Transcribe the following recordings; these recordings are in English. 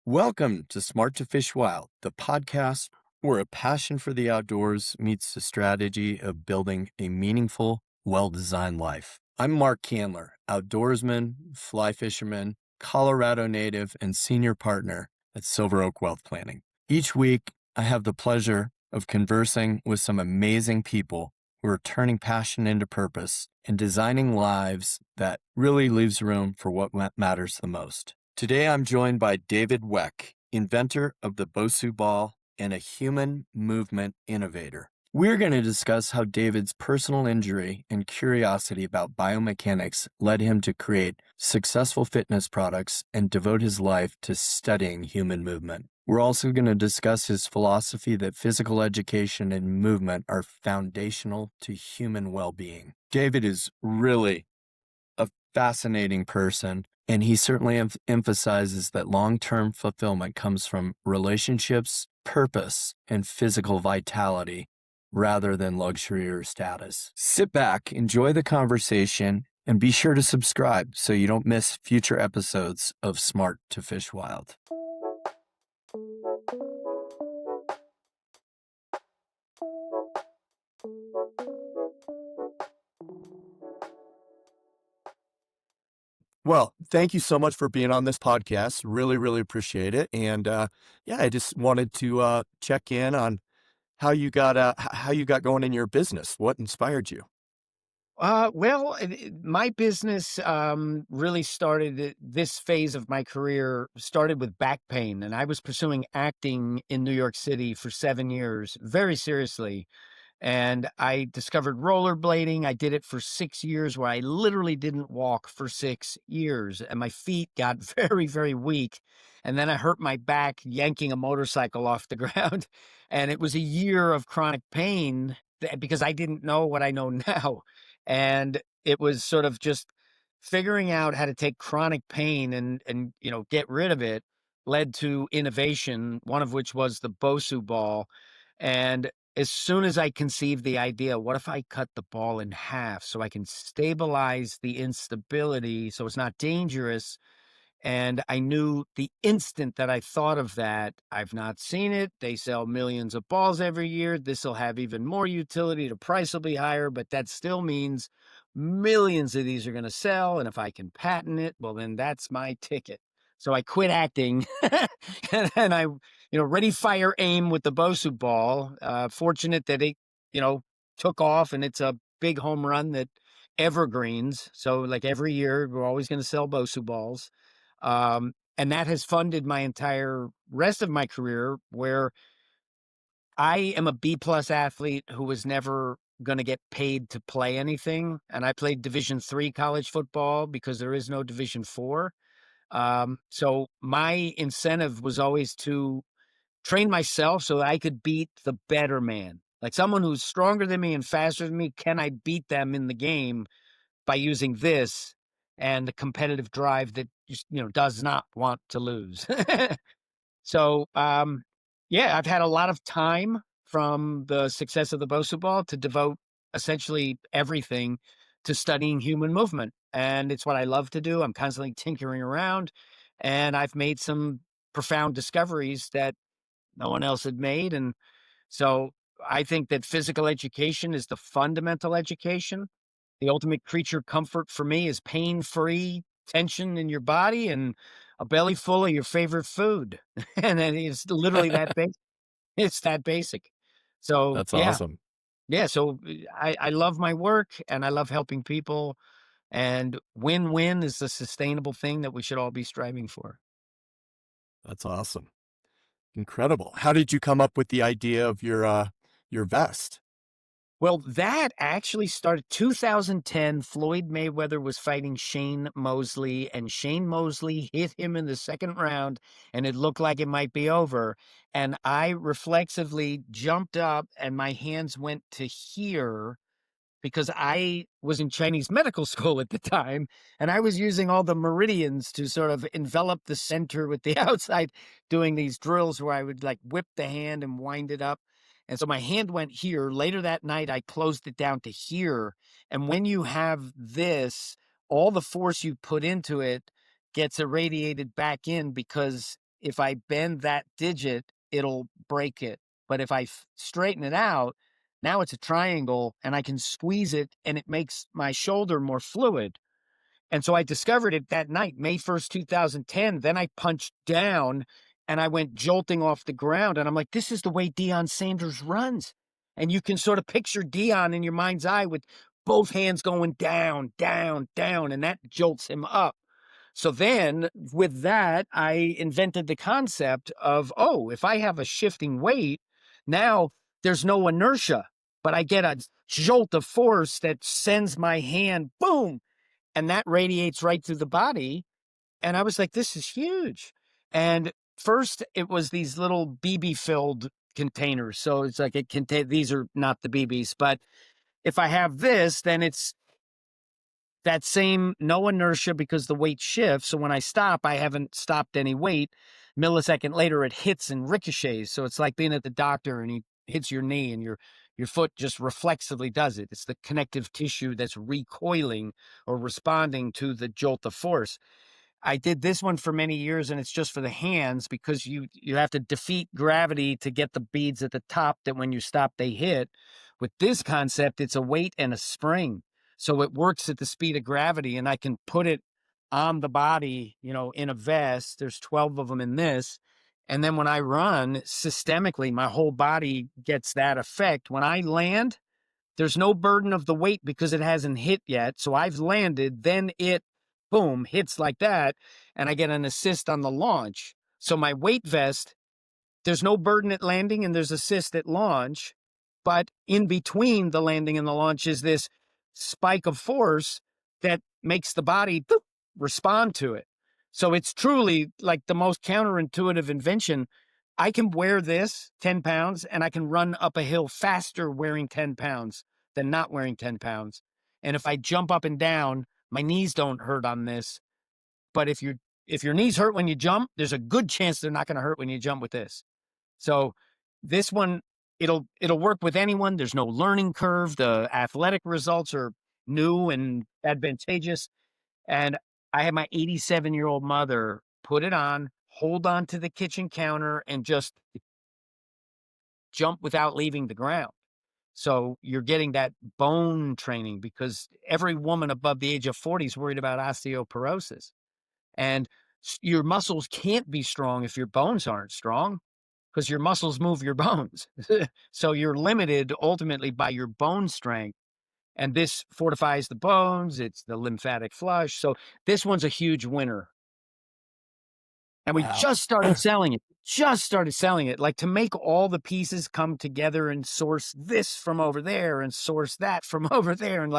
Welcome to Smart to Fish Wild, the podcast where a passion for the outdoors meets the strategy of building a meaningful, well-designed life. I'm Mark Candler, outdoorsman, fly fisherman, Colorado native, and senior partner at Silver Oak Wealth Planning. Each week, I have the pleasure of conversing with some amazing people who are turning passion into purpose and designing lives that really leaves room for what matters the most. Today, I'm joined by David Weck, inventor of the BOSU ball and a human movement innovator. We're going to discuss how David's personal injury and curiosity about biomechanics led him to create successful fitness products and devote his life to studying human movement. We're also going to discuss his philosophy that physical education and movement are foundational to human well-being. David is really a fascinating person, and he certainly emphasizes that long-term fulfillment comes from relationships, purpose, and physical vitality rather than luxury or status. Sit back, enjoy the conversation, and be sure to subscribe so you don't miss future episodes of Smart to Fish Wild. Well, thank you so much for being on this podcast. Really, really appreciate it. And I just wanted to check in on how you got going in your business. What inspired you? My business really started this phase of my career started with back pain, and I was pursuing acting in New York City for 7 years, very seriously. And I discovered rollerblading. I did it for 6 years, where I literally didn't walk for 6 years, and my feet got very, very weak. And then I hurt my back yanking a motorcycle off the ground, and it was a year of chronic pain because I didn't know what I know now. And it was sort of just figuring out how to take chronic pain and get rid of it led to innovation, one of which was the BOSU ball. And as soon as I conceived the idea, what if I cut the ball in half so I can stabilize the instability so it's not dangerous? And I knew the instant that I thought of that, I've not seen it. They sell millions of balls every year. This will have even more utility. The price will be higher, but that still means millions of these are going to sell. And if I can patent it, well, then that's my ticket. So I quit acting and I, ready, fire, aim with the BOSU ball. Fortunate that it, you know, took off, and it's a big home run that evergreens. So like every year, we're always going to sell BOSU balls. And that has funded my entire rest of my career, where I am a B+ athlete who was never going to get paid to play anything. And I played Division III college football because there is no Division IV. So my incentive was always to train myself so that I could beat the better man. Like someone who's stronger than me and faster than me, can I beat them in the game by using this and the competitive drive that just, does not want to lose. So, I've had a lot of time from the success of the BOSU ball to devote essentially everything to studying human movement. And it's what I love to do. I'm constantly tinkering around, and I've made some profound discoveries that no one else had made. And so I think that physical education is the fundamental education. The ultimate creature comfort for me is pain-free tension in your body and a belly full of your favorite food. And then it's literally that basic. It's that basic. So, That's yeah. awesome. Yeah, so I love my work, and I love helping people, and win-win is a sustainable thing that we should all be striving for. That's awesome. Incredible. How did you come up with the idea of your vest? Well, that actually started 2010. Floyd Mayweather was fighting Shane Mosley, and Shane Mosley hit him in the second round, and it looked like it might be over. And I reflexively jumped up, and my hands went to here because I was in Chinese medical school at the time, and I was using all the meridians to sort of envelop the center with the outside, doing these drills where I would like whip the hand and wind it up. And so my hand went here. Later that night, I closed it down to here. And when you have this, all the force you put into it gets irradiated back in because if I bend that digit, it'll break it. But if I straighten it out, now it's a triangle and I can squeeze it and it makes my shoulder more fluid. And so I discovered it that night, May 1st, 2010. Then I punched down and I went jolting off the ground. And I'm like, this is the way Deion Sanders runs. And you can sort of picture Deion in your mind's eye with both hands going down, down, down, and that jolts him up. So then with that, I invented the concept of, oh, if I have a shifting weight, now there's no inertia, but I get a jolt of force that sends my hand, boom, and that radiates right through the body. And I was like, this is huge. And first, it was these little BB filled containers. So it's like it contain these are not the BBs, but if I have this, then it's that same no inertia because the weight shifts. So when I stop, I haven't stopped any weight. Millisecond later, it hits and ricochets. So it's like being at the doctor and he hits your knee and your foot just reflexively does it. It's the connective tissue that's recoiling or responding to the jolt of force. I did this one for many years, and it's just for the hands because you have to defeat gravity to get the beads at the top that when you stop, they hit. With this concept, it's a weight and a spring. So it works at the speed of gravity, and I can put it on the body, in a vest. There's 12 of them in this. And then when I run systemically, my whole body gets that effect. When I land, there's no burden of the weight because it hasn't hit yet. So I've landed, then it, boom, hits like that, and I get an assist on the launch. So my weight vest, there's no burden at landing and there's assist at launch. But in between the landing and the launch is this spike of force that makes the body boop, respond to it. So it's truly like the most counterintuitive invention. I can wear this 10 pounds and I can run up a hill faster wearing 10 pounds than not wearing 10 pounds. And if I jump up and down, my knees don't hurt on this. But if your knees hurt when you jump, there's a good chance they're not going to hurt when you jump with this. So this one, it'll work with anyone. There's no learning curve. The athletic results are new and advantageous. And I had my 87-year-old mother put it on, hold on to the kitchen counter, and just jump without leaving the ground. So you're getting that bone training because every woman above the age of 40 is worried about osteoporosis. And your muscles can't be strong if your bones aren't strong because your muscles move your bones. So you're limited ultimately by your bone strength. And this fortifies the bones. It's the lymphatic flush. So this one's a huge winner. And we Wow. just started selling it. Just started selling it. Like to make all the pieces come together and source this from over there and source that from over there. And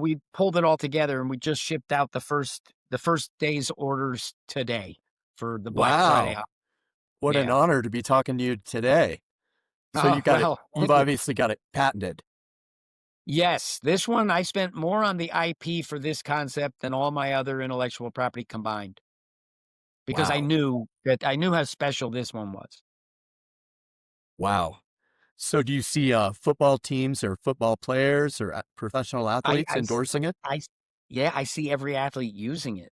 we pulled it all together and we just shipped out the first day's orders today for the Black Friday. Wow. What an Yeah. honor to be talking to you today. So Oh, well, you've thank you. obviously got it patented. Yes, this one I spent more on the IP for this concept than all my other intellectual property combined because I Wow. knew how special this one was. Wow. So do you see football teams or football players or professional I athletes I s endorsing it? I s Yeah, I see every athlete using it.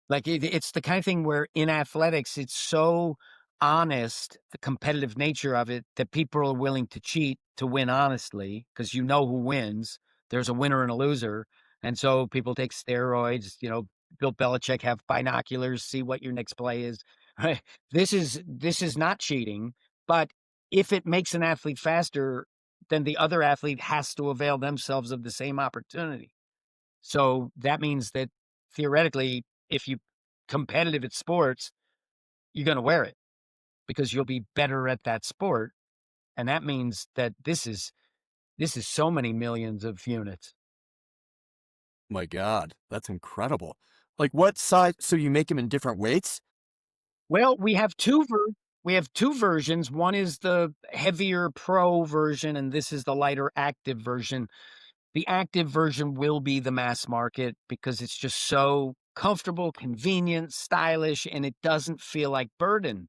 Like, it's the kind of thing where in athletics, it's so honest, the competitive nature of it, that people are willing to cheat to win honestly, because you know who wins. There's a winner and a loser, and so people take steroids, Bill Belichick have binoculars, see what your next play is, right? This is not cheating, but if it makes an athlete faster, then the other athlete has to avail themselves of the same opportunity. So that means that theoretically, if you competitive at sports, you're going to wear it because you'll be better at that sport. And that means that this is so many millions of units. My God, that's incredible. Like what size? So you make them in different weights? Well, we have two versions. One is the heavier pro version, and this is the lighter active version. The active version will be the mass market because it's just so comfortable, convenient, stylish, and it doesn't feel like burden.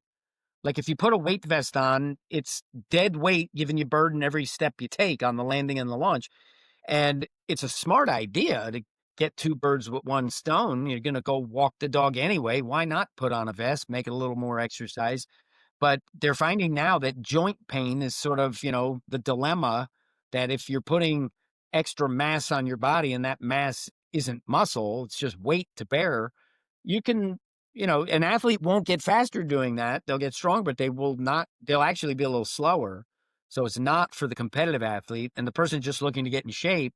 Like if you put a weight vest on, it's dead weight giving you burden every step you take on the landing and the launch. And it's a smart idea to get two birds with one stone. You're going to go walk the dog anyway. Why not put on a vest, make it a little more exercise? But they're finding now that joint pain is sort of, the dilemma that if you're putting extra mass on your body and that mass isn't muscle, it's just weight to bear, you can, an athlete won't get faster doing that. They'll get strong, but they'll actually be a little slower. So it's not for the competitive athlete and the person just looking to get in shape.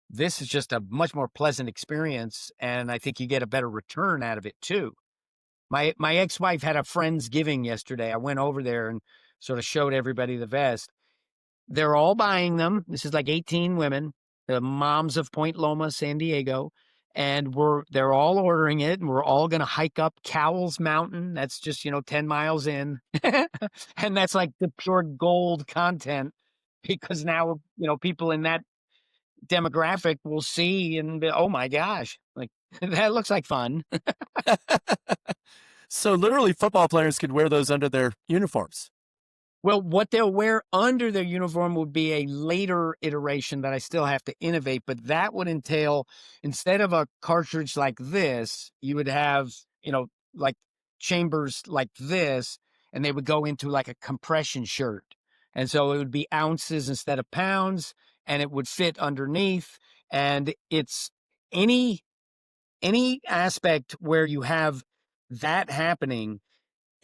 This is just a much more pleasant experience. And I think you get a better return out of it too. My ex-wife had a Friendsgiving yesterday. I went over there and sort of showed everybody the vest. They're all buying them. This is like 18 women, the moms of Point Loma, San Diego, and they're all ordering it, and we're all gonna hike up Cowles Mountain. That's just, 10 miles in. And that's like the pure gold content because now, people in that demographic will see and be, "Oh my gosh, like, that looks like fun." So literally football players could wear those under their uniforms. Well, what they'll wear under their uniform would be a later iteration that I still have to innovate, but that would entail instead of a cartridge like this, you would have, like chambers like this, and they would go into like a compression shirt. And so it would be ounces instead of pounds, and it would fit underneath. And it's any aspect where you have that happening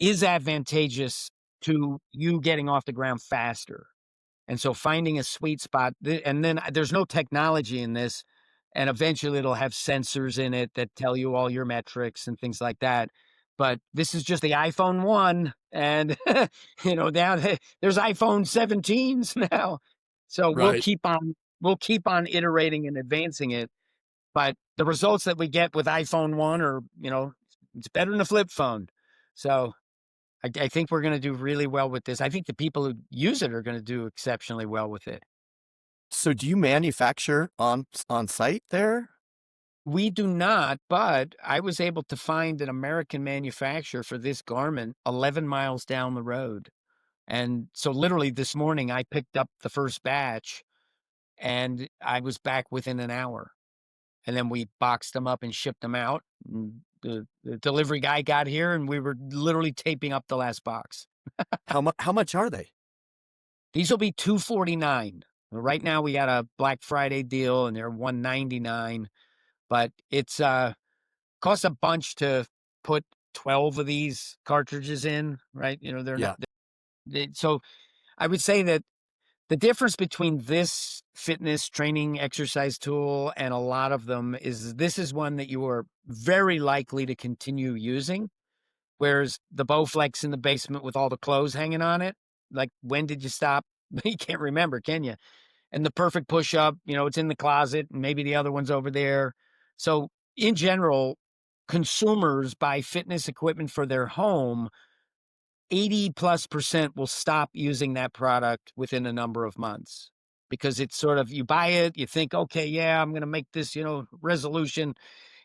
is advantageous to you getting off the ground faster. And so finding a sweet spot, and then there's no technology in this, and eventually it'll have sensors in it that tell you all your metrics and things like that. But this is just the iPhone 1, and now there's iPhone 17s now. So Right. we'll keep on iterating and advancing it. But the results that we get with iPhone 1 are, it's better than a flip phone. So I think we're gonna do really well with this. I think the people who use it are gonna do exceptionally well with it. So do you manufacture on site there? We do not, but I was able to find an American manufacturer for this garment 11 miles down the road. And so literally this morning, I picked up the first batch, and I was back within an hour. And then we boxed them up and shipped them out. And the delivery guy got here, and we were literally taping up the last box. How much are they? These will be $249. Right now we got a Black Friday deal and they're $199, but it's costs a bunch to put 12 of these cartridges in, right? They're not Yeah. so I would say that the difference between this fitness training exercise tool and a lot of them is this is one that you are very likely to continue using. Whereas the Bowflex in the basement with all the clothes hanging on it, like, when did you stop? You can't remember, can you? And the perfect push-up, it's in the closet, and maybe the other one's over there. So, in general, consumers buy fitness equipment for their home, 80+% will stop using that product within a number of months. Because it's sort of, you buy it, you think, "Okay, yeah, I'm gonna make this, resolution,"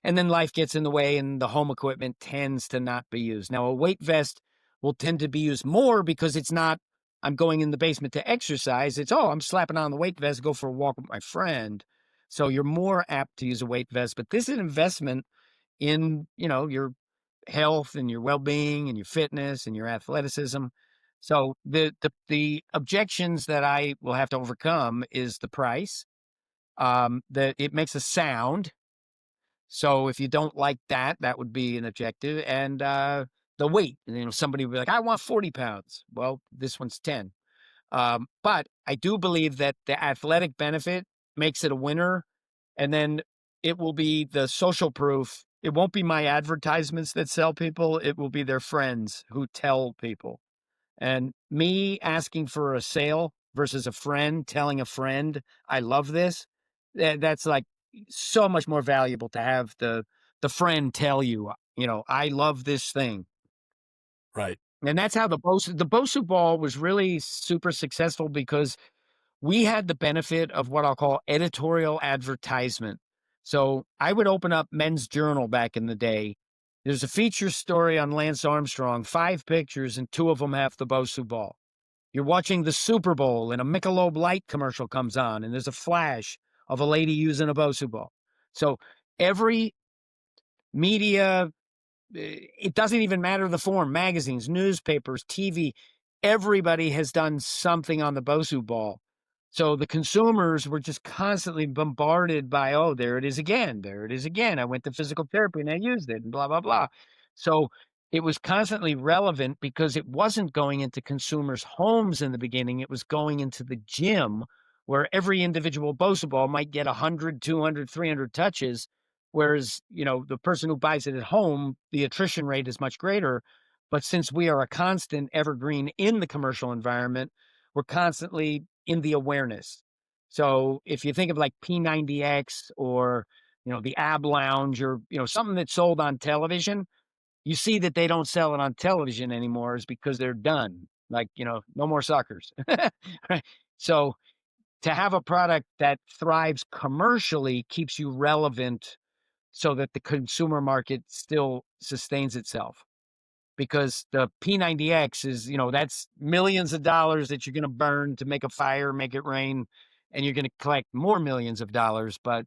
and then life gets in the way and the home equipment tends to not be used. Now, a weight vest will tend to be used more because it's not, I'm going in the basement to exercise. It's, oh, I'm slapping on the weight vest, go for a walk with my friend. So you're more apt to use a weight vest. But this is an investment in, your health and your well-being and your fitness and your athleticism. So the objections that I will have to overcome is the price. That it makes a sound, so if you don't like that, that would be an objective. And the weight, somebody would be like, "I want 40 pounds." Well, this one's 10. But I do believe that the athletic benefit makes it a winner. And then it will be the social proof. It won't be my advertisements that sell people. It will be their friends who tell people. And me asking for a sale versus a friend telling a friend, "I love this," that's like so much more valuable to have the friend tell you, "I love this thing." Right. And that's how the BOSU ball was really super successful because we had the benefit of what I'll call editorial advertisement. So I would open up Men's Journal back in the day. There's a feature story on Lance Armstrong, 5 pictures, and 2 of them have the BOSU ball. You're watching the Super Bowl and a Michelob Light commercial comes on and there's a flash of a lady using a BOSU ball. So Every media, it doesn't even matter the form, magazines, newspapers, TV, everybody has done something on the BOSU ball. So the consumers were just constantly bombarded by, oh, there it is again. There it is again. I went to physical therapy and I used it and blah, blah, blah. So it was constantly relevant because it wasn't going into consumers' homes in the beginning. It was going into the gym where every individual BOSU ball might get 100, 200, 300 touches. Whereas, the person who buys it at home, the attrition rate is much greater. But since we are a constant evergreen in the commercial environment, we're constantly in the awareness. So if you think of like P90X or, the Ab Lounge or, something that's sold on television, you see that they don't sell it on television anymore is because they're done. Like, no more suckers. Right. So to have a product that thrives commercially keeps you relevant so that the consumer market still sustains itself. Because the P90X is, that's millions of dollars that you're going to burn to make a fire, make it rain, and you're going to collect more millions of dollars. But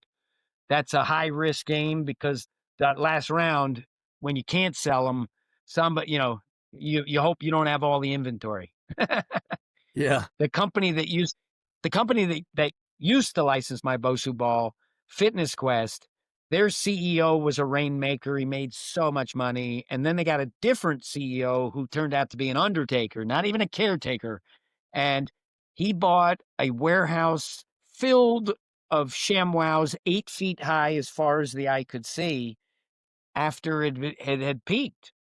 that's a high risk game because that last round, when you can't sell them, you hope you don't have all the inventory. Yeah. The company that used that used to license my BOSU ball, Fitness Quest, their CEO was a rainmaker. He made so much money. And then they got a different CEO who turned out to be an undertaker, not even a caretaker. And he bought a warehouse filled of ShamWows 8 feet high as far as the eye could see after it had peaked.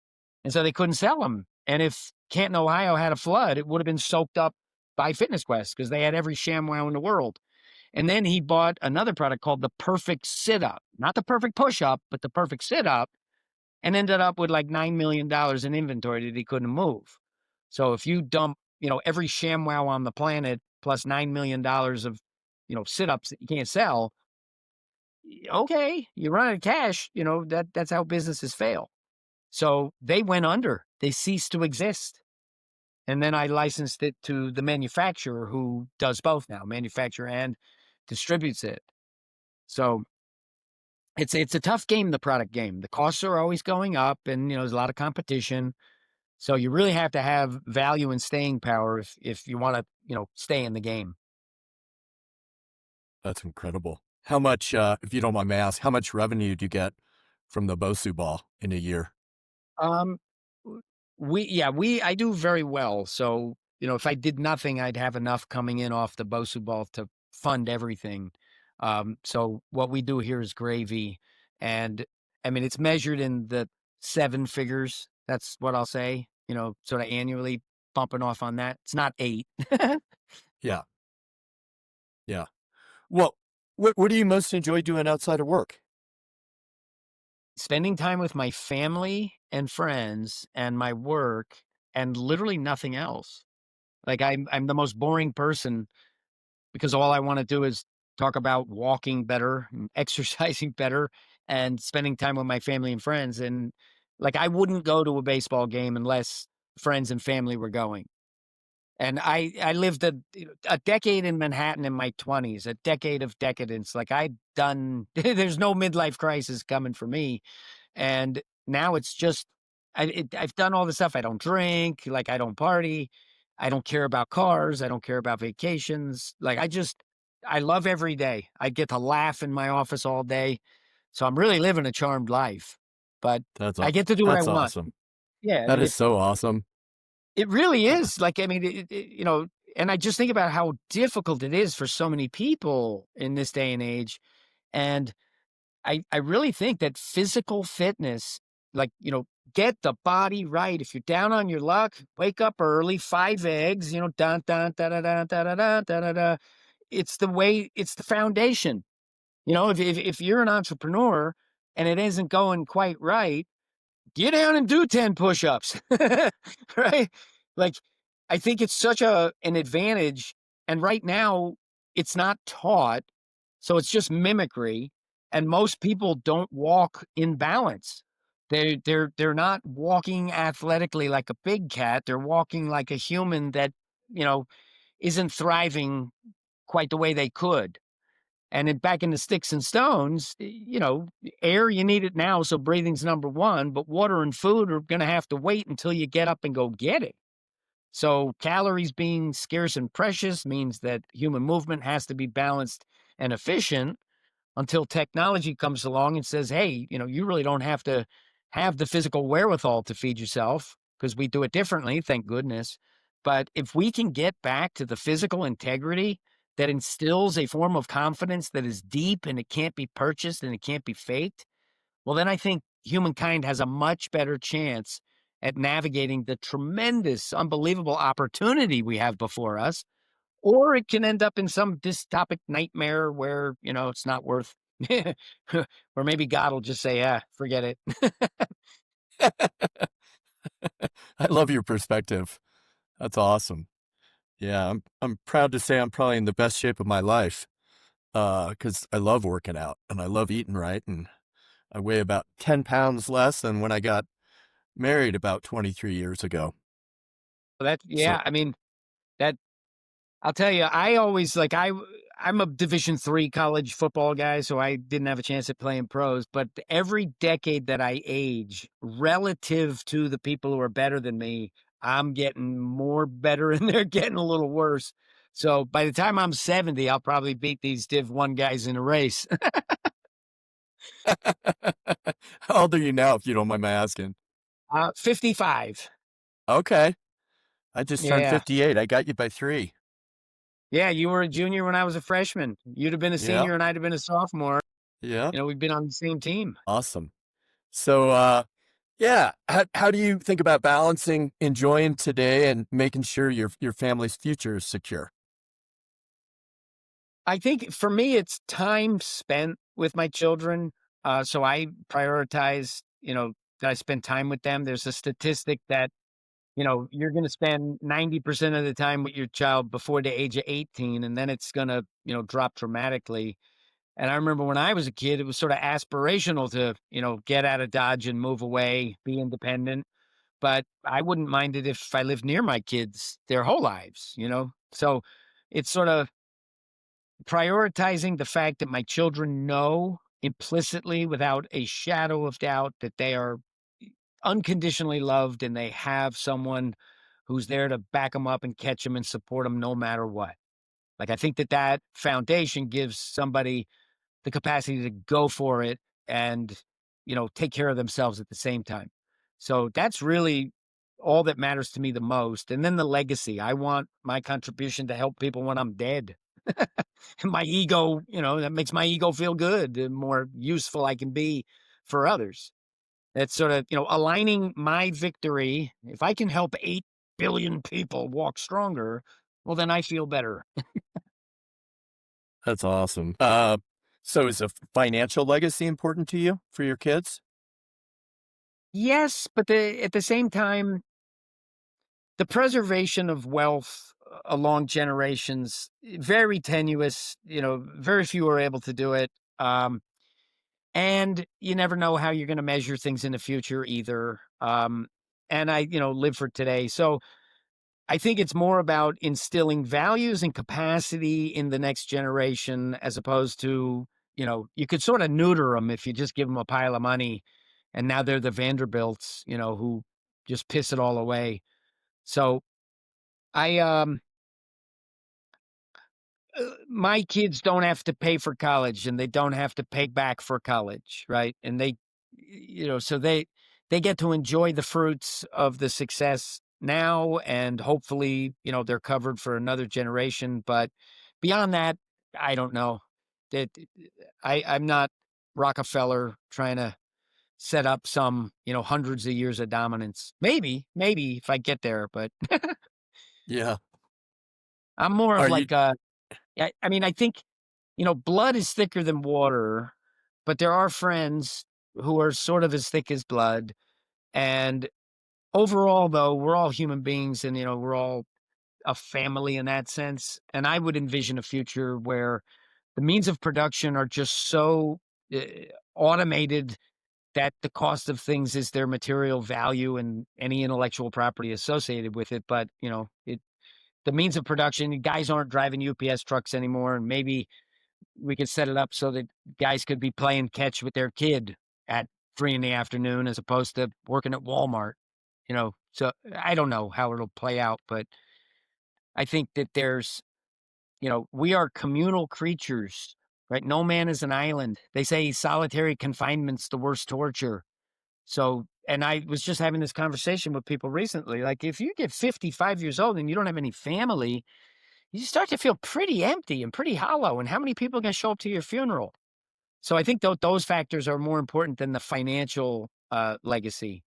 And so they couldn't sell them. And if Canton, Ohio had a flood, it would have been soaked up by Fitness Quest because they had every ShamWow in the world. And then he bought another product called the Perfect Sit Up, not the perfect push up, but the perfect sit up, and ended up with like $9 million in inventory that he couldn't move. So if you dump, every ShamWow on the planet plus $9 million of, sit ups that you can't sell, okay, you run out of cash, that's how businesses fail. So they went under, they ceased to exist. And then I licensed it to the manufacturer who does both now, manufacturer and distributes it. So it's a tough game, the product game. The costs are always going up and there's a lot of competition. So you really have to have value and staying power if you want to, stay in the game. That's incredible. How much, if you don't mind me asking, how much revenue do you get from the BOSU ball in a year? Um I do very well. So, if I did nothing, I'd have enough coming in off the BOSU ball to fund everything. So what we do here is gravy. And I mean, it's measured in the seven figures. That's what I'll say, sort of annually bumping off on that. It's not eight. Yeah. Yeah. Well, what do you most enjoy doing outside of work? Spending time with my family and friends and my work and literally nothing else. Like I'm the most boring person because all I want to do is talk about walking better and exercising better and spending time with my family and friends. And like, I wouldn't go to a baseball game unless friends and family were going. And I lived a decade in Manhattan in my 20s, a decade of decadence. Like I'd done, there's no midlife crisis coming for me. And now it's just, I've done all the stuff. I don't drink, like I don't party. I don't care about cars. I don't care about vacations. Like I love every day. I get to laugh in my office all day. So I'm really living a charmed life, but That's I get to do what I that's want. awesome. Yeah. I That mean, is so awesome. it really Uh, is. Like, I mean, and I just think about how difficult it is for so many people in this day and age. And I really think that physical fitness, like, get the body right. If you're down on your luck, wake up early, 5 eggs, dun, dun, da, da, da, da, da, da, da, da, da. It's the way, it's the foundation. If you're an entrepreneur and it isn't going quite right, get down and do 10 push-ups. Right? Like, I think it's such an advantage. And right now, it's not taught. So it's just mimicry. And most people don't walk in balance. They're not walking athletically like a big cat. They're walking like a human that, you know, isn't thriving quite the way they could. And then back in the sticks and stones, air, you need it now, so breathing's number one, but water and food are going to have to wait until you get up and go get it. So calories being scarce and precious means that human movement has to be balanced and efficient until technology comes along and says, hey, you really don't have to have the physical wherewithal to feed yourself because we do it differently, thank goodness. But if we can get back to the physical integrity that instills a form of confidence that is deep and it can't be purchased and it can't be faked, well, then I think humankind has a much better chance at navigating the tremendous, unbelievable opportunity we have before us, or it can end up in some dystopic nightmare where, it's not worth or maybe God will just say, "Ah, forget it." I love your perspective. That's awesome. Yeah, I'm proud to say I'm probably in the best shape of my life, because I love working out and I love eating right, and I weigh about 10 pounds less than when I got married about 23 years ago. That So yeah, I mean, that I'll tell you, I always like I'm a Division III college football guy, so I didn't have a chance at playing pros, but every decade that I age, relative to the people who are better than me, I'm getting more better and they're getting a little worse. So by the time I'm 70, I'll probably beat these Div 1 guys in a race. how old are you now, if you don't mind my asking? 55. Okay. I just turned Yeah. 58. I got you by 3. Yeah, you were a junior when I was a freshman. You'd have been a Yeah. senior and I'd have been a sophomore. Yeah. We've been on the same team. Awesome. So, yeah, how do you think about balancing enjoying today and making sure your family's future is secure? I think for me, it's time spent with my children. So I prioritize, that I spend time with them. There's a statistic that, you're going to spend 90% of the time with your child before the age of 18, and then it's going to, drop dramatically. And I remember when I was a kid, it was sort of aspirational to, get out of Dodge and move away, be independent. But I wouldn't mind it if I lived near my kids their whole lives. So it's sort of prioritizing the fact that my children know implicitly, without a shadow of doubt, that they are unconditionally loved and they have someone who's there to back them up and catch them and support them no matter what. Like, I think that that foundation gives somebody the capacity to go for it and, take care of themselves at the same time. So that's really all that matters to me the most. And then the legacy. I want my contribution to help people when I'm dead. And my ego, that makes my ego feel good, the more useful I can be for others. That's sort of, aligning my victory. If I can help 8 billion people walk stronger, well, then I feel better. That's awesome. So is a financial legacy important to you for your kids? Yes, but at the same time, the preservation of wealth along generations, very tenuous, very few are able to do it. Um, and you never know how you're going to measure things in the future either. And I, live for today. So I think it's more about instilling values and capacity in the next generation as opposed to, you could sort of neuter them if you just give them a pile of money and now they're the Vanderbilts, who just piss it all away. So I my kids don't have to pay for college and they don't have to pay back for college, right? And so they get to enjoy the fruits of the success now, and hopefully, they're covered for another generation. But beyond that, I don't know. That I'm not Rockefeller trying to set up some, hundreds of years of dominance. Maybe if I get there, but Yeah. I'm more of Are you like I mean, I think, blood is thicker than water, but there are friends who are sort of as thick as blood. And overall, though, we're all human beings and, we're all a family in that sense. And I would envision a future where the means of production are just so uh, automated that the cost of things is their material value and any intellectual property associated with it. But, the means of production, guys aren't driving UPS trucks anymore. And maybe we could set it up so that guys could be playing catch with their kid at 3 in the afternoon as opposed to working at Walmart, you know? So, I don't know how it'll play out, but I think that we are communal creatures, right? No man is an island. They say solitary confinement's the worst torture. So, and I was just having this conversation with people recently, like, if you get 55 years old and you don't have any family, you start to feel pretty empty and pretty hollow, and how many people are gonna show up to your funeral? So I think those factors are more important than the financial, legacy.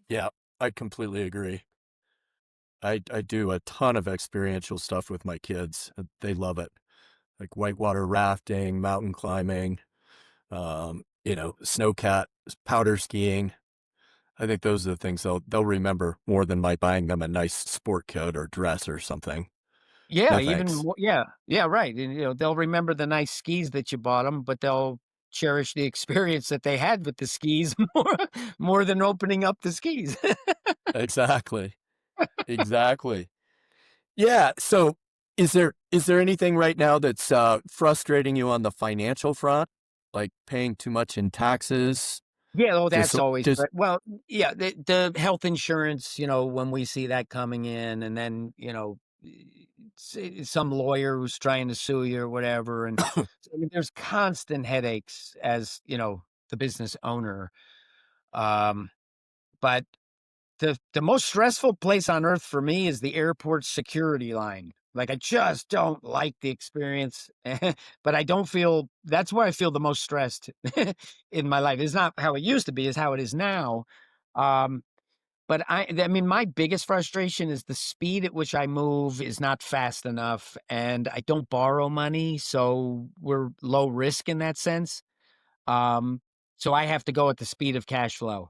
Yeah, I completely agree. I do a ton of experiential stuff with my kids. They love it, like whitewater rafting, mountain climbing, snowcat, powder skiing. I think those are the things they'll remember more than my buying them a nice sport coat or dress or something. Yeah, No even thanks. mo yeah, yeah, right, and, they'll remember the nice skis that you bought them, but they'll cherish the experience that they had with the skis more than opening up the skis. Exactly. Exactly. Yeah, so is there anything right now that's, frustrating you on the financial front? Like paying too much in taxes? Yeah, oh, Just that's always just well, yeah, the health insurance, when we see that coming in, and then, some lawyer who's trying to sue you or whatever, and so, I mean, there's constant headaches as, the business owner, um, but the most stressful place on earth for me is the airport security line. Like, I just don't like the experience, but I don't feel that's where I feel the most stressed in my life. It's not how it used to be, it's how it is now. Um, but I mean, my biggest frustration is the speed at which I move is not fast enough, and I don't borrow money, so we're low risk in that sense. Um, so I have to go at the speed of cash flow.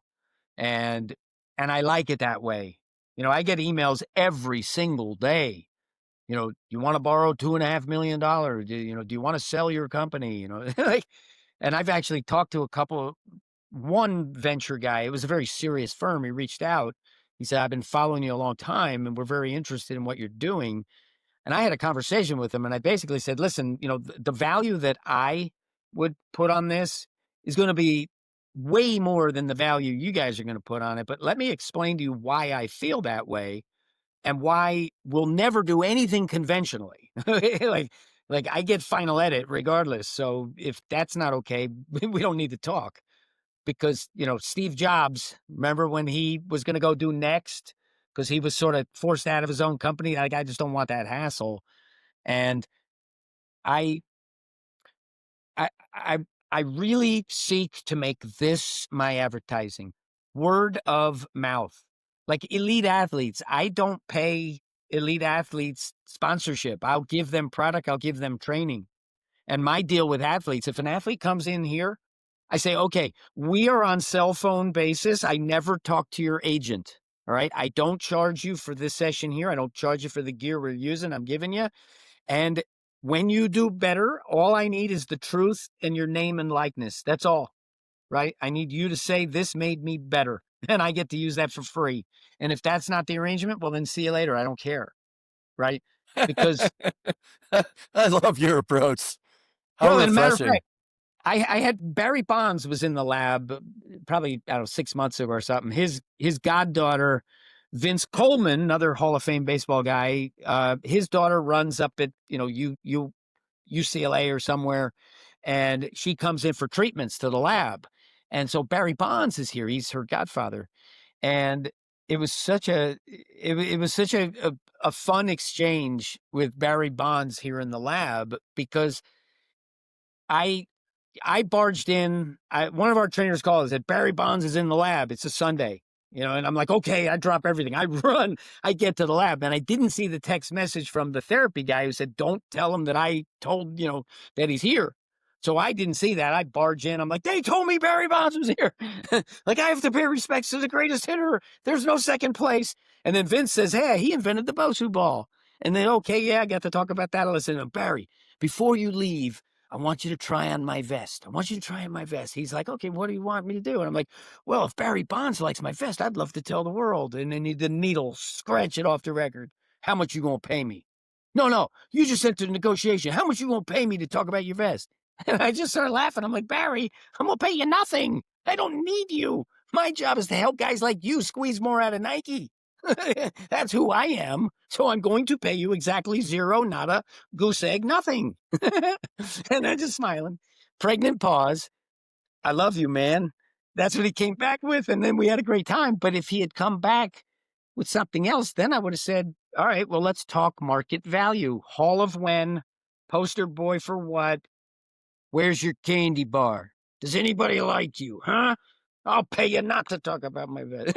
And I like it that way. I get emails every single day. "You wanna borrow $2.5 million? Do you wanna sell your company?" Like, and I've actually talked to a couple one venture guy, it was a very serious firm, he reached out. He said, "I've been following you a long time, and we're very interested in what you're doing." And I had a conversation with him, and I basically said, "Listen, the value that I would put on this is gonna be way more than the value you guys are gonna put on it, but let me explain to you why I feel that way and why we'll never do anything conventionally." Like I get final edit regardless, so if that's not okay, we don't need to talk because, Steve Jobs, remember when he was gonna go do Next because he was sorta forced out of his own company? Like, I just don't want that hassle. And I I I I really seek to make this my advertising. Word of mouth. Like elite athletes, I don't pay elite athletes sponsorship. I'll give them product, I'll give them training. And my deal with athletes, if an athlete comes in here, I say, "Okay, we are on cell phone basis. I never talk to your agent. All right. I don't charge you for this session here. I don't charge you for the gear we're using. I'm giving you. And when you do better, all I need is the truth and your name and likeness. That's all, right? I need you to say this made me better, and I get to use that for free. And if that's not the arrangement, well, then see you later. I don't care, right? Because, I love your approach. How well, and a matter of refreshing. fact, I had Barry Bonds was in the lab probably, I don't know, 6 months ago or something. His goddaughter, Vince Coleman, another Hall of Fame baseball guy, his daughter runs up at UCLA or somewhere, and she comes in for treatments to the lab. And so Barry Bonds is here. He's her godfather. And it was such a fun exchange with Barry Bonds here in the lab because I I barged in. One of our trainers called and said, "Barry Bonds is in the lab. It's a Sunday." And I'm like, "Okay." I drop everything. I run. I get to the lab, and I didn't see the text message from the therapy guy who said, "Don't tell him that I told that he's here." So I didn't see that. I barge in. I'm like, "They told me Barry Bonds was here." Like, I have to pay respects to the greatest hitter. There's no second place. And then Vince says, "Hey, he invented the BOSU ball." And then, okay, yeah, I got to talk about that. I listen, Barry, before you leave, I want you to try on my vest. I want you to try on my vest. He's like, "Okay, what do you want me to do?" And I'm like, "Well, if Barry Bonds likes my vest, I'd love to tell the world." And then the needle, scratch it off the record. "How much you gonna pay me?" No, no, you just entered a negotiation. How much you gonna pay me to talk about your vest? And I just started laughing. I'm like, Barry, I'm gonna pay you nothing. I don't need you. My job is to help guys like you squeeze more out of Nike. That's who I am. So I'm going to pay you exactly zero, nada, goose egg, nothing. And I'm just smiling. Pregnant pause. I love you, man. That's what he came back with. And then we had a great time. But if he had come back with something else, then I would have said, all right, well, let's talk market value. Hall of when, poster boy for what? Where's your candy bar? Does anybody like you? Huh? I'll pay you not to talk about my vet.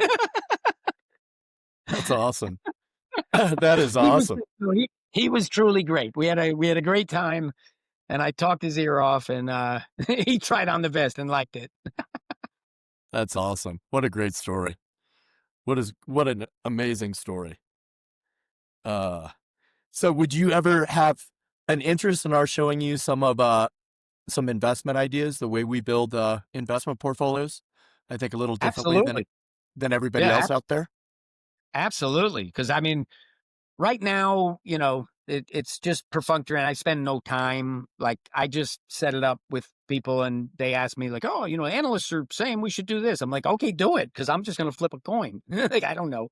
That's awesome. That is he was awesome. he was truly great. We had a great time, and I talked his ear off, and he tried on the vest and liked it. That's awesome. What a great story. What an amazing story. Uh, so would you ever have an interest in our showing you some investment ideas, the way we build investment portfolios? I think a little differently Absolutely. than everybody Yeah, else out there. absolutely. Because I mean, right now, it's just perfunctory, and I spend no time. Like, I just set it up with people, and they ask me, like, "Oh, analysts are saying we should do this." I'm like, "Okay, do it," because I'm just going to flip a coin. Like, I don't know,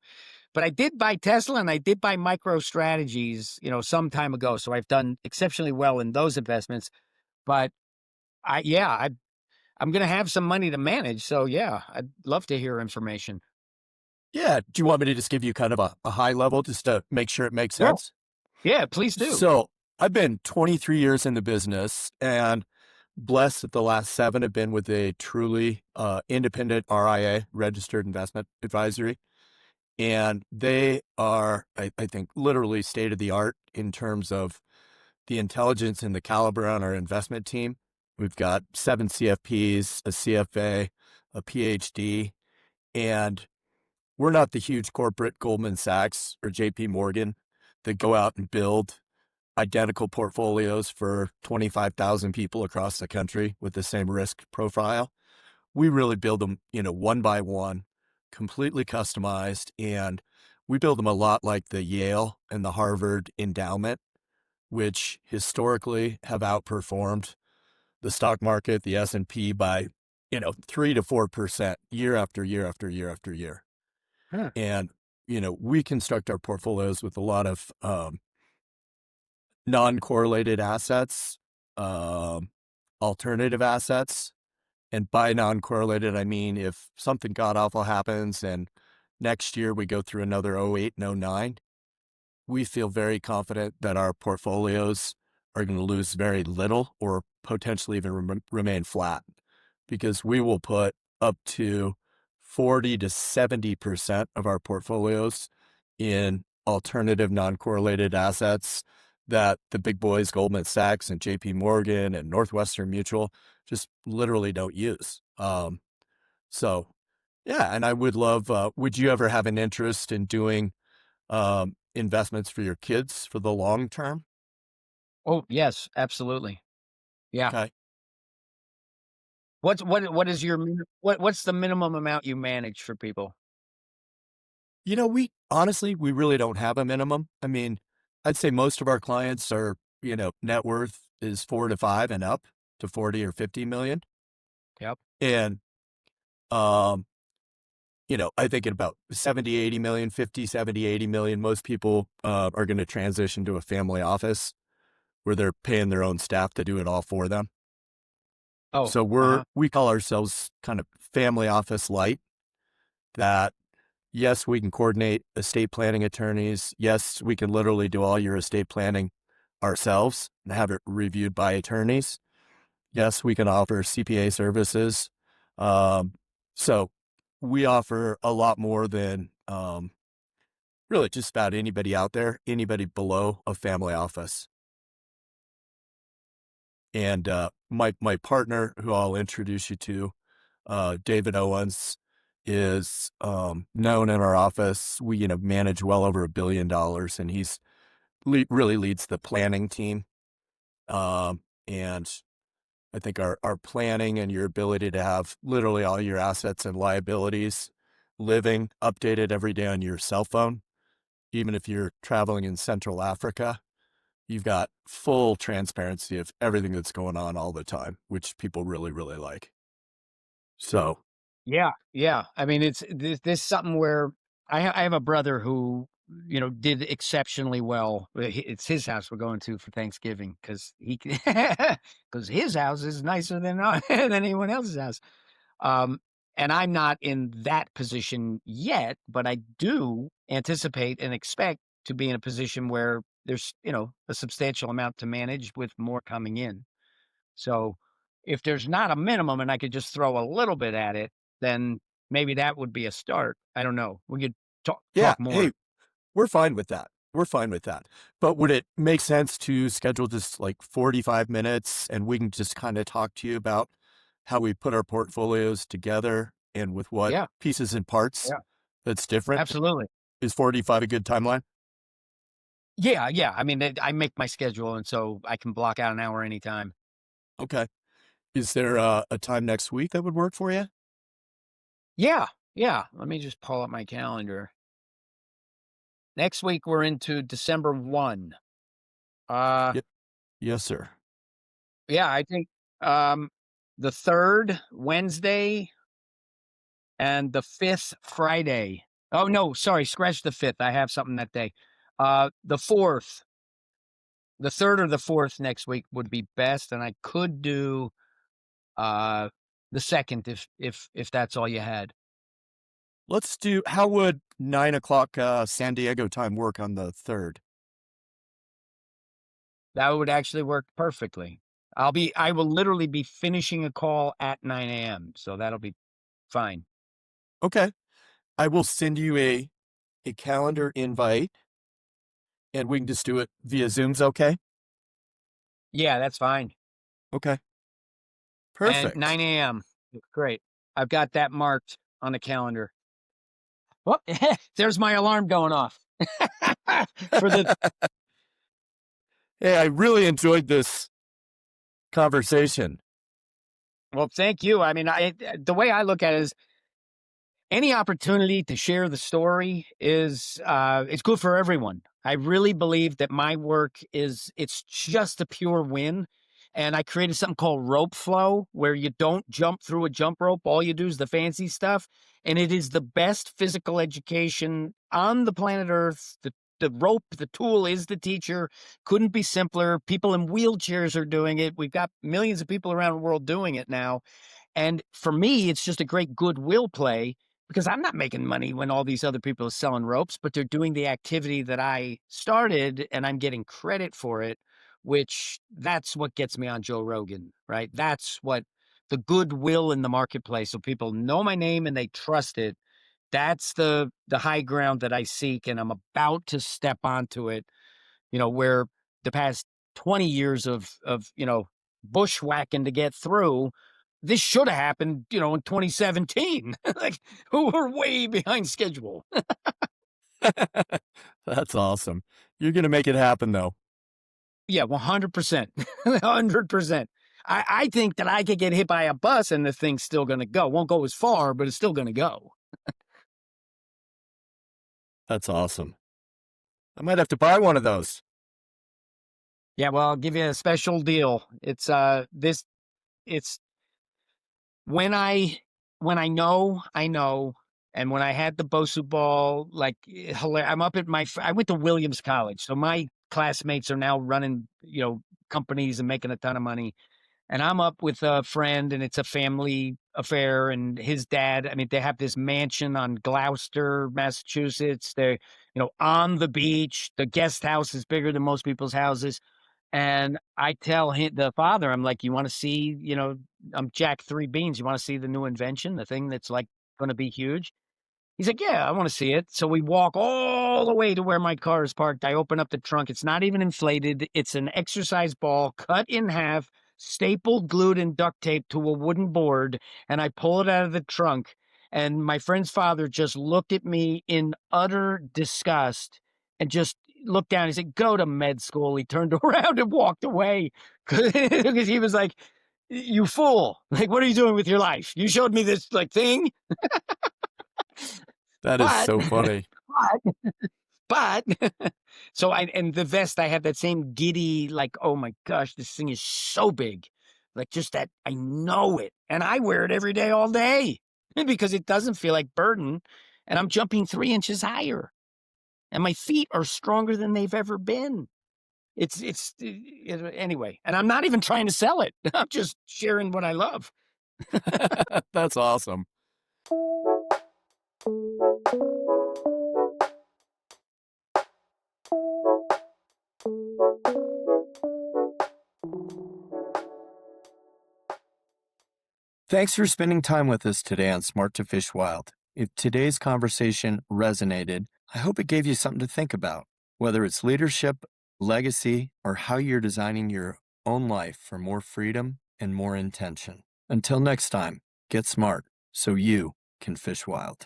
but I did buy Tesla, and I did buy Micro Strategies, some time ago. So I've done exceptionally well in those investments. But I'm going to have some money to manage. So yeah, I'd love to hear information. Yeah. Do you want me to just give you kind of a high level just to make sure it makes Sure. sense? Yeah, please do. So I've been 23 years in the business and blessed that the last 7 have been with a truly independent RIA, registered investment advisory. And they are, I think, literally state of the art in terms of the intelligence and the caliber on our investment team. We've got 7 CFPs, a CFA, a PhD, and we're not the huge corporate Goldman Sachs or JP Morgan that go out and build identical portfolios for 25,000 people across the country with the same risk profile. We really build them, one by one, completely customized. And we build them a lot like the Yale and the Harvard endowment, which historically have outperformed the stock market, the S&P by, 3 to 4% year after year after year after year. Huh. And, we construct our portfolios with a lot of non-correlated assets, um, alternative assets. And by non-correlated, I mean if something god awful happens and next year we go through another '08 and '09, we feel very confident that our portfolios are going to lose very little or potentially even remain flat because we will put up to 40 to 70% of our portfolios in alternative non-correlated assets that the big boys, Goldman Sachs and JP Morgan and Northwestern Mutual, just literally don't use. So yeah, and I would love, would you ever have an interest in doing investments for your kids for the long term? Oh, yes, absolutely. Yeah. Okay. What's the minimum amount you manage for people? We honestly, we really don't have a minimum. I mean, I'd say most of our clients are, net worth is 4 to 5 and up to 40 or 50 million. Yep. And, um, I think at about 70, 80 million, 50, 70, 80 million, most people are going to transition to a family office where they're paying their own staff to do it all for them. Oh, So uh-huh. we call ourselves kind of family office light that yes, we can coordinate estate planning attorneys. Yes, we can literally do all your estate planning ourselves and have it reviewed by attorneys. Yes, we can offer CPA services. Um, so we offer a lot more than really just about anybody out there, anybody below a family office. And my partner, who I'll introduce you to, David Owens, is known in our office. We manage well over $1 billion, and he's really leads the planning team. And I think our planning and your ability to have literally all your assets and liabilities living updated every day on your cell phone, even if you're traveling in Central Africa. you've got full transparency of everything that's going on all the time, which people really, really like. So, Yeah, yeah. I mean, it's this something where I have a brother who, did exceptionally well. It's his house we're going to for Thanksgiving because because his house is nicer than than anyone else's house. Um, and I'm not in that position yet, but I do anticipate and expect to be in a position where there's, a substantial amount to manage with more coming in. So if there's not a minimum and I could just throw a little bit at it, then maybe that would be a start. I don't know. We could yeah, talk more. hey, we're fine with that. We're fine with that. But would it make sense to schedule just like 45 minutes and we can just kind of talk to you about how we put our portfolios together and with what Yeah, pieces and parts yeah, that's different? absolutely. Is 45 a good timeline? Yeah, yeah. I mean, I make my schedule, and so I can block out an hour anytime. Okay. Is there a time next week that would work for you? Yeah, yeah. Let me just pull up my calendar. Next week we're into December 1. Uh Yep. Yes, sir. yeah, I think um the 3rd Wednesday and the 5th Friday. Oh no, sorry, scratch the 5th. I have something that day. The 4th, the 3rd or the 4th next week would be best, and I could do the 2nd if that's all you had. Let's do, how would 9 o'clock San Diego time work on the 3rd? That would actually work perfectly. I will literally be finishing a call at 9 AM, so that'll be fine. Okay. I will send you a calendar invite and we can just do it via Zoom's okay? Yeah, that's fine. Okay. And Perfect. 9 AM. Great. I've got that marked on the calendar. Well, there's my alarm going off. For the Hey, I really enjoyed this conversation. Well, thank you. I mean, the way I look at it is any opportunity to share the story is it's good for everyone. I really believe that my work it's just a pure win. And I created something called rope flow where you don't jump through a jump rope. All you do is the fancy stuff. And it is the best physical education on the planet Earth. The rope, the tool is the teacher. Couldn't be simpler. People in wheelchairs are doing it. We've got millions of people around the world doing it now. And for me, it's just a great goodwill play because I'm not making money when all these other people are selling ropes, but they're doing the activity that I started and I'm getting credit for it, which that's what gets me on Joe Rogan, right? That's what the goodwill in the marketplace. So people know my name and they trust it. That's the high ground that I seek. And I'm about to step onto it, where the past 20 years of bushwhacking to get through, this should have happened, in 2017. Like, who were way behind schedule. That's awesome. You're going to make it happen though. Yeah, 100%. 100%. I think that I could get hit by a bus and the thing's still going to go. Won't go as far, but it's still going to go. That's awesome. I might have to buy one of those. Yeah, well, I'll give you a special deal. It's when I know, I know, and when I had the BOSU ball, like, I'm up at I went to Williams College, so my classmates are now running, companies and making a ton of money, and I'm up with a friend, and it's a family affair, and his dad, I mean, they have this mansion on Gloucester, Massachusetts. They're, on the beach. The guest house is bigger than most people's houses. And I tell him, the father, I'm like, you want to see, I'm Jack Three Beans. You want to see the new invention, the thing that's like going to be huge? He's like, yeah, I want to see it. So we walk all the way to where my car is parked. I open up the trunk. It's not even inflated. It's an exercise ball cut in half, stapled, glued, and duct taped to a wooden board. And I pull it out of the trunk. And my friend's father just looked at me in utter disgust and just looked down. He said, go to med school. He turned around and walked away because he was like, you fool. Like, what are you doing with your life? You showed me this like thing. That is But so funny. but but So and the vest, I had that same giddy, like, "Oh my gosh, this thing is so big." Like, just that I know it, and I wear it every day, all day, because it doesn't feel like burden, and I'm jumping 3 inches higher, and my feet are stronger than they've ever been. Anyway, and I'm not even trying to sell it. I'm just sharing what I love. That's awesome. Thanks for spending time with us today on Smart to Fish Wild. If today's conversation resonated, I hope it gave you something to think about, whether it's leadership, legacy, or how you're designing your own life for more freedom and more intention. Until next time, get smart so you can fish wild.